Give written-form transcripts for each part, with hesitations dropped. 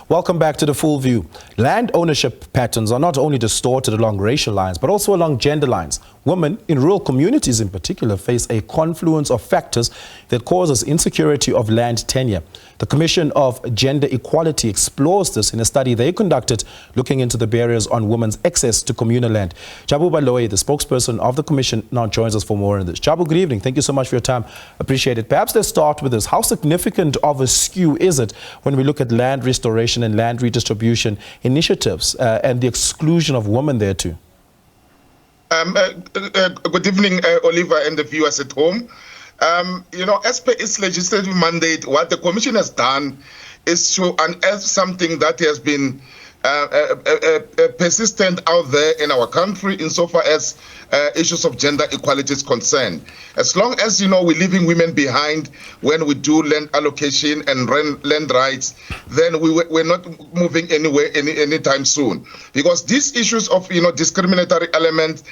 Welcome back to The Full View. Land ownership patterns are not only distorted along racial lines, but also along gender lines. Women, in rural communities in particular, face a confluence of factors that causes insecurity of land tenure. The Commission of Gender Equality explores this in a study they conducted looking into the barriers on women's access to communal land. Javu Baloyi, the spokesperson of the Commission, now joins us for more on this. Javu, good evening. Thank you so much for your time. Appreciate it. Perhaps let's start with this. How significant of a skew is it when we look at land restoration and land redistribution initiatives and the exclusion of women there too? Good evening, Oliver and the viewers at home. As per its legislative mandate, what the Commission has done is to unearth something that has been persistent out there in our country insofar as issues of gender equality is concerned. As long as, we're leaving women behind when we do land allocation and land rights, then we're not moving anywhere anytime soon. Because these issues of, discriminatory elements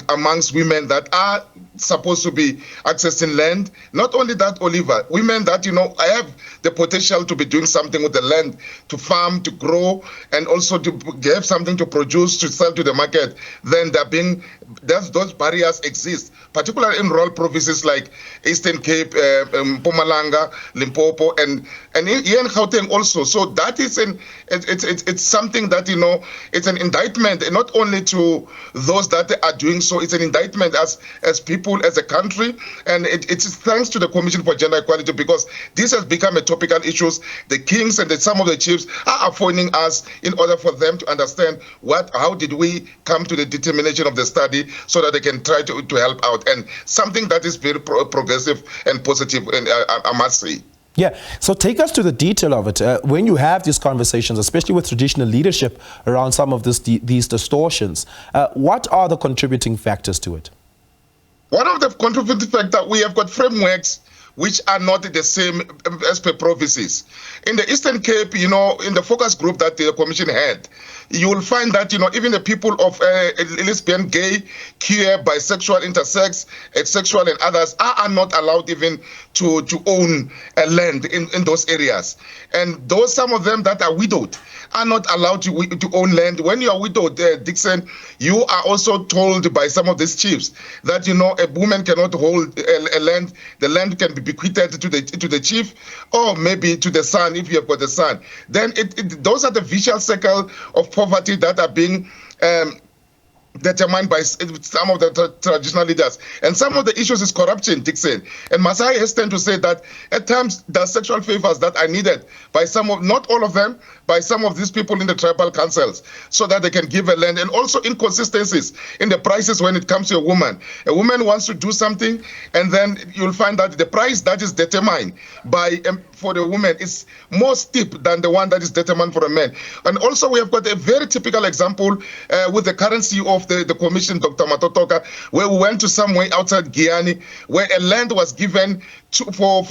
amongst women that are supposed to be accessing land, not only that, Oliver, women that, have the potential to be doing something with the land, to farm, to grow, and also to have something to produce, to sell to the market, then those barriers exist, particularly in rural provinces like Eastern Cape, Mpumalanga, Limpopo, and here in Gauteng also. So that is it's something that, it's an indictment, and not only to those that are doing so, it's an indictment as people, as a country, and it's thanks to the Commission for Gender Equality, because this has become a topical issue. The kings and some of the chiefs are phoning us in order for them to understand how did we come to the determination of the study so that they can try to help out, and something that is very progressive and positive, and I must say. Yeah, so take us to the detail of it. When you have these conversations, especially with traditional leadership around some of these distortions, what are the contributing factors to it? One of the contributing factors, we have got frameworks which are not the same as per provinces. In the Eastern Cape, in the focus group that the Commission had, you will find that, even the people of lesbian, gay, queer, bisexual, intersex, asexual, and others are not allowed even to own land in those areas. And some of them that are widowed are not allowed to own land. When you are widowed, Dixon, you are also told by some of these chiefs that, a woman cannot hold a land. The land can be bequeathed to the chief, or maybe to the son if you have got a son. Then those are the vicious circle of poverty that are being determined by some of the traditional leaders. And some of the issues is corruption, Dixon. And Masai has tend to say that at times there are sexual favors that are needed by not all of them, by some of these people in the tribal councils, so that they can give a land. And also inconsistencies in the prices when it comes to a woman. A woman wants to do something, and then you'll find that the price that is determined for the woman is more steep than the one that is determined for a man. And also we have got a very typical example with the current CEO of the Commission, Dr. Matotoka, where we went to somewhere outside Guyana, where a land was given for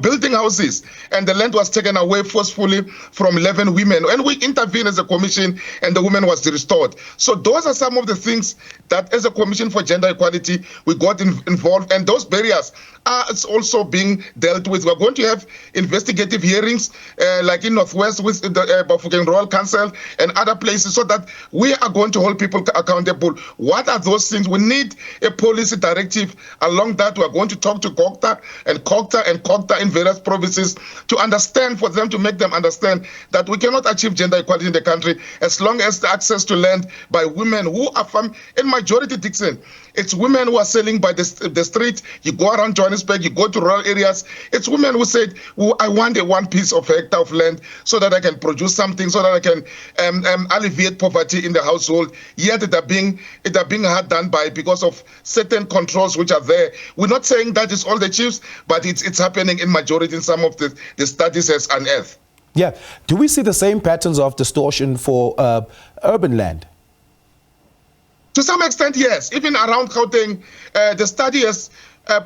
building houses, and the land was taken away forcefully from 11 women. And we intervened as a commission, and the woman was restored. So those are some of the things that as a Commission for Gender Equality, we got involved, and those barriers are also being dealt with. We're going to have investigative hearings like in Northwest with the Bafokeng Royal Council and other places, so that we are going to hold people accountable. What are those things? We need a policy directive. Along that, we're going to talk to COGTA and COGTA in various provinces to understand, for them to make them understand that we cannot achieve gender equality in the country as long as the access to land by women who are in majority, Dixon. It's women who are selling by the street. You go around Johannesburg, you go to rural areas. It's women who said, I want one piece of hectare of land so that I can produce something, so that I can alleviate poverty in the household. Yet it are being hard done because of certain controls which are there. We're not saying that it's all the chiefs, but it's happening in majority in some of the studies has unearthed. Yeah. Do we see the same patterns of distortion for urban land? To some extent, yes. Even around Gauteng, the study has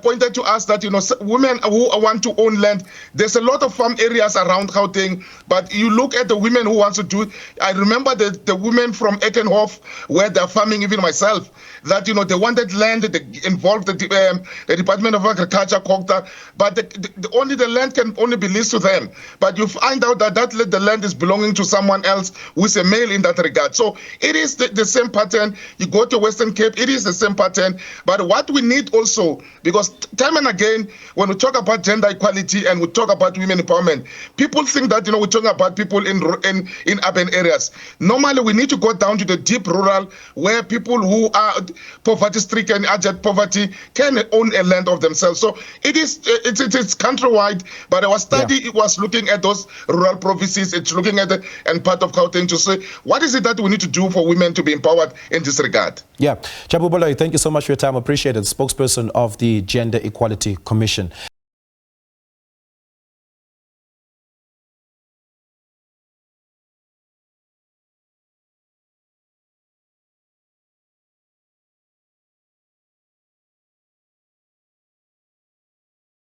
pointed to us that, women who want to own land, there's a lot of farm areas around Gauteng, but you look at the women who want to do, I remember the women from Ekenhof, where they're farming, even myself, that, they wanted land, they involved the Department of Agriculture, Kokta, but the land can only be leased to them. But you find out that the land is belonging to someone else who is a male in that regard. So it is the same pattern. You go to Western Cape, it is the same pattern. But what we need also, because time and again, when we talk about gender equality and we talk about women empowerment, people think that, we're talking about people in urban areas. Normally, we need to go down to the deep rural, where people who are poverty-stricken, abject poverty, can own a land of themselves. So it's countrywide, but our study was looking at those rural provinces. It's looking at and part of Gauteng to say, what is it that we need to do for women to be empowered in this regard? Yeah. Javu Baloyi, thank you so much for your time. Appreciate it. Spokesperson of the Gender Equality Commission.